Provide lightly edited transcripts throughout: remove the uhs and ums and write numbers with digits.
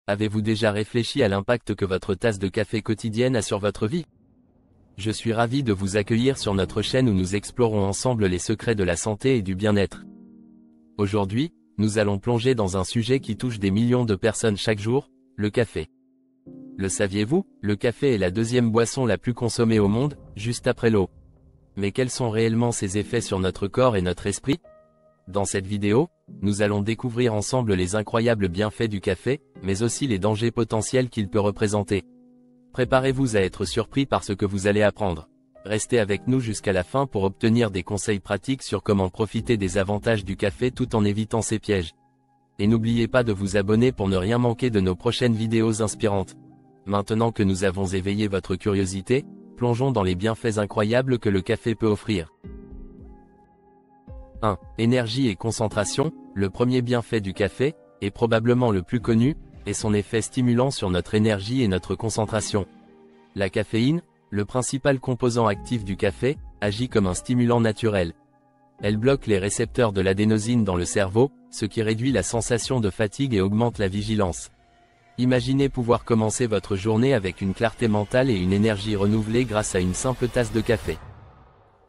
Avez-vous déjà réfléchi à l'impact que votre tasse de café quotidienne a sur votre vie? Je suis ravi de vous accueillir sur notre chaîne où nous explorons ensemble les secrets de la santé et du bien-être. Aujourd'hui, nous allons plonger dans un sujet qui touche des millions de personnes chaque jour, le café. Le saviez-vous, le café est la deuxième boisson la plus consommée au monde, juste après l'eau. Mais quels sont réellement ses effets sur notre corps et notre esprit? Dans cette vidéo, nous allons découvrir ensemble les incroyables bienfaits du café, mais aussi les dangers potentiels qu'il peut représenter. Préparez-vous à être surpris par ce que vous allez apprendre. Restez avec nous jusqu'à la fin pour obtenir des conseils pratiques sur comment profiter des avantages du café tout en évitant ses pièges. Et n'oubliez pas de vous abonner pour ne rien manquer de nos prochaines vidéos inspirantes. Maintenant que nous avons éveillé votre curiosité, plongeons dans les bienfaits incroyables que le café peut offrir. 1. Énergie et concentration. Le premier bienfait du café, et probablement le plus connu, est son effet stimulant sur notre énergie et notre concentration. La caféine, le principal composant actif du café, agit comme un stimulant naturel. Elle bloque les récepteurs de l'adénosine dans le cerveau, ce qui réduit la sensation de fatigue et augmente la vigilance. Imaginez pouvoir commencer votre journée avec une clarté mentale et une énergie renouvelée grâce à une simple tasse de café.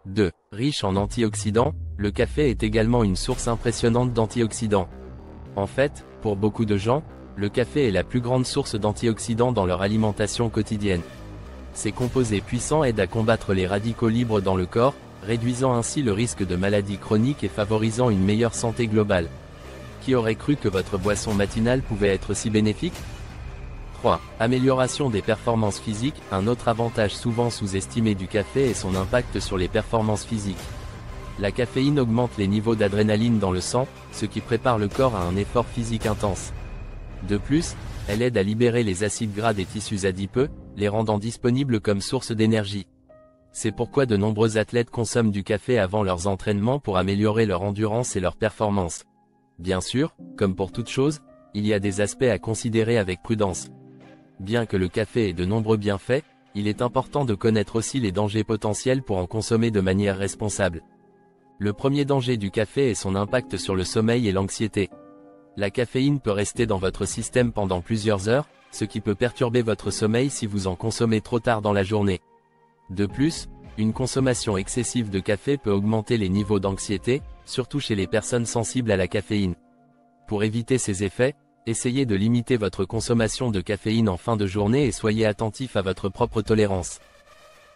2. Riche en antioxydants, le café est également une source impressionnante d'antioxydants. En fait, pour beaucoup de gens, le café est la plus grande source d'antioxydants dans leur alimentation quotidienne. Ces composés puissants aident à combattre les radicaux libres dans le corps, réduisant ainsi le risque de maladies chroniques et favorisant une meilleure santé globale. Qui aurait cru que votre boisson matinale pouvait être si bénéfique? 3. Amélioration des performances physiques. Un autre avantage souvent sous-estimé du café est son impact sur les performances physiques. La caféine augmente les niveaux d'adrénaline dans le sang, ce qui prépare le corps à un effort physique intense. De plus, elle aide à libérer les acides gras des tissus adipeux, les rendant disponibles comme source d'énergie. C'est pourquoi de nombreux athlètes consomment du café avant leurs entraînements pour améliorer leur endurance et leur performance. Bien sûr, comme pour toute chose, il y a des aspects à considérer avec prudence. Bien que le café ait de nombreux bienfaits, il est important de connaître aussi les dangers potentiels pour en consommer de manière responsable. Le premier danger du café est son impact sur le sommeil et l'anxiété. La caféine peut rester dans votre système pendant plusieurs heures, ce qui peut perturber votre sommeil si vous en consommez trop tard dans la journée. De plus, une consommation excessive de café peut augmenter les niveaux d'anxiété, surtout chez les personnes sensibles à la caféine. Pour éviter ces effets, essayez de limiter votre consommation de caféine en fin de journée et soyez attentif à votre propre tolérance.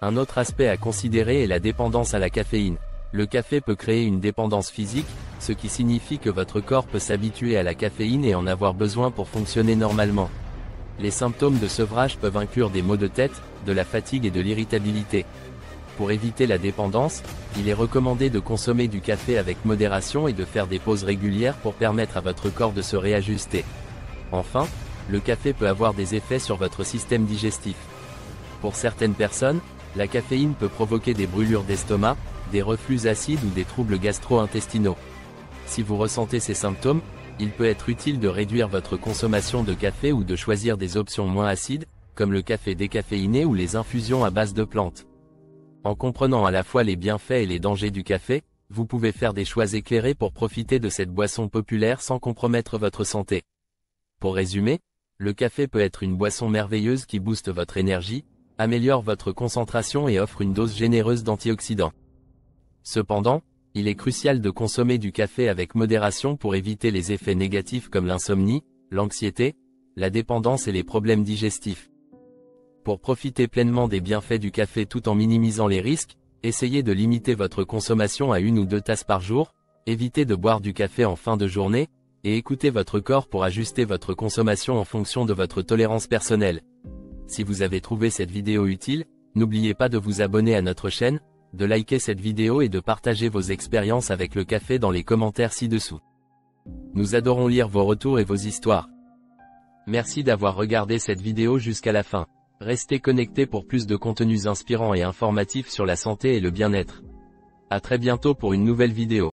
Un autre aspect à considérer est la dépendance à la caféine. Le café peut créer une dépendance physique, ce qui signifie que votre corps peut s'habituer à la caféine et en avoir besoin pour fonctionner normalement. Les symptômes de sevrage peuvent inclure des maux de tête, de la fatigue et de l'irritabilité. Pour éviter la dépendance, il est recommandé de consommer du café avec modération et de faire des pauses régulières pour permettre à votre corps de se réajuster. Enfin, le café peut avoir des effets sur votre système digestif. Pour certaines personnes, la caféine peut provoquer des brûlures d'estomac, des reflux acides ou des troubles gastro-intestinaux. Si vous ressentez ces symptômes, il peut être utile de réduire votre consommation de café ou de choisir des options moins acides, comme le café décaféiné ou les infusions à base de plantes. En comprenant à la fois les bienfaits et les dangers du café, vous pouvez faire des choix éclairés pour profiter de cette boisson populaire sans compromettre votre santé. Pour résumer, le café peut être une boisson merveilleuse qui booste votre énergie, améliore votre concentration et offre une dose généreuse d'antioxydants. Cependant, il est crucial de consommer du café avec modération pour éviter les effets négatifs comme l'insomnie, l'anxiété, la dépendance et les problèmes digestifs. Pour profiter pleinement des bienfaits du café tout en minimisant les risques, essayez de limiter votre consommation à 1 ou 2 tasses par jour, évitez de boire du café en fin de journée, et écoutez votre corps pour ajuster votre consommation en fonction de votre tolérance personnelle. Si vous avez trouvé cette vidéo utile, n'oubliez pas de vous abonner à notre chaîne, de liker cette vidéo et de partager vos expériences avec le café dans les commentaires ci-dessous. Nous adorons lire vos retours et vos histoires. Merci d'avoir regardé cette vidéo jusqu'à la fin. Restez connectés pour plus de contenus inspirants et informatifs sur la santé et le bien-être. À très bientôt pour une nouvelle vidéo.